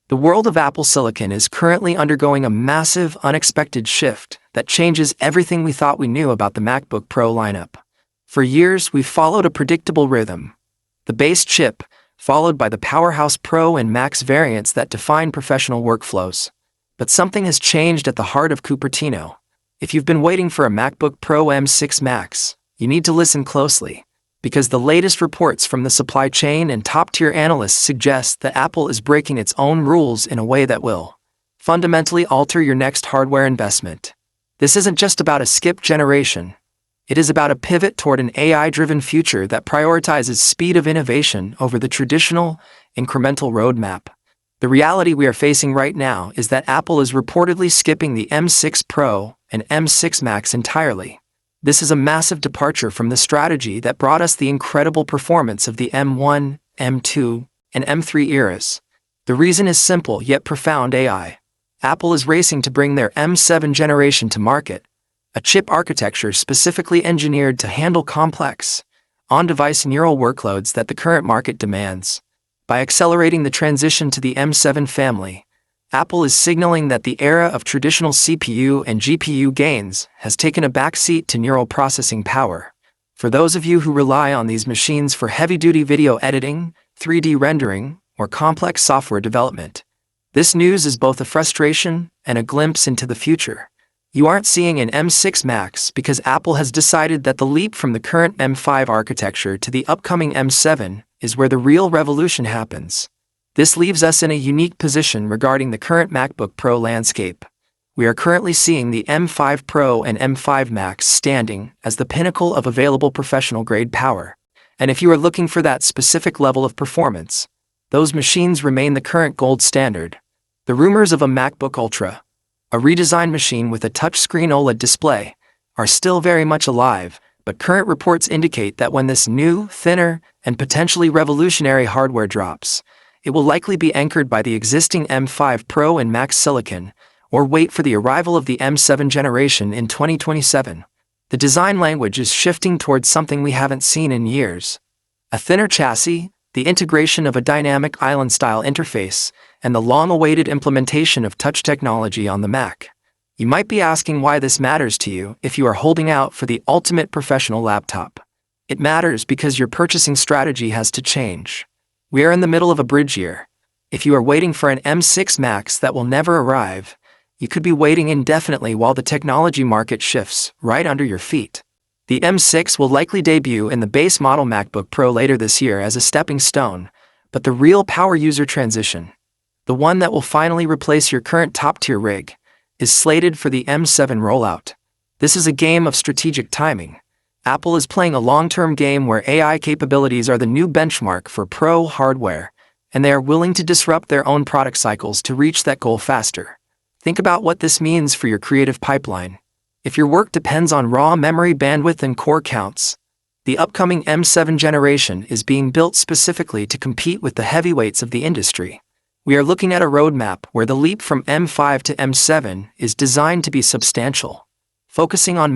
The world of Apple Silicon is currently undergoing a massive, unexpected shift that changes everything we thought we knew about the MacBook Pro lineup. For years, we've followed a predictable rhythm: the base chip, followed by the powerhouse Pro and Max variants that define professional workflows. But something has changed at the heart of Cupertino. If you've been waiting for a MacBook Pro M6 Max, you need to listen closely, because the latest reports from the supply chain and top-tier analysts suggest that Apple is breaking its own rules in a way that will fundamentally alter your next hardware investment. This isn't just about a skip generation. It is about a pivot toward an AI-driven future that prioritizes speed of innovation over the traditional, incremental roadmap. The reality we are facing right now is that Apple is reportedly skipping the M6 Pro and M6 Max entirely. This is a massive departure from the strategy that brought us the incredible performance of the M1, M2, and M3 eras. The reason is simple yet profound: AI. Apple is racing to bring their M7 generation to market, a chip architecture specifically engineered to handle complex, on-device neural workloads that the current market demands. By accelerating the transition to the M7 family, Apple is signaling that the era of traditional CPU and GPU gains has taken a backseat to neural processing power. For those of you who rely on these machines for heavy-duty video editing, 3D rendering, or complex software development, this news is both a frustration and a glimpse into the future. You aren't seeing an M6 Max because Apple has decided that the leap from the current M5 architecture to the upcoming M7 is where the real revolution happens. This leaves us in a unique position regarding the current MacBook Pro landscape. We are currently seeing the M5 Pro and M5 Max standing as the pinnacle of available professional-grade power. And if you are looking for that specific level of performance, those machines remain the current gold standard. The rumors of a MacBook Ultra, a redesigned machine with a touchscreen OLED display, are still very much alive, but current reports indicate that when this new, thinner, and potentially revolutionary hardware drops, it will likely be anchored by the existing M5 Pro and Max silicon, or wait for the arrival of the M7 generation in 2027. The design language is shifting towards something we haven't seen in years: a thinner chassis, the integration of a dynamic island-style interface, and the long-awaited implementation of touch technology on the Mac. You might be asking why this matters to you if you are holding out for the ultimate professional laptop. It matters because your purchasing strategy has to change. We are in the middle of a bridge year. If you are waiting for an M6 Max that will never arrive, you could be waiting indefinitely while the technology market shifts right under your feet. The M6 will likely debut in the base model MacBook Pro later this year as a stepping stone, but the real power user transition, the one that will finally replace your current top-tier rig, is slated for the M7 rollout. This is a game of strategic timing. Apple is playing a long-term game where AI capabilities are the new benchmark for pro hardware, and they are willing to disrupt their own product cycles to reach that goal faster. Think about what this means for your creative pipeline. If your work depends on raw memory bandwidth and core counts, the upcoming M7 generation is being built specifically to compete with the heavyweights of the industry. We are looking at a roadmap where the leap from M5 to M7 is designed to be substantial, focusing on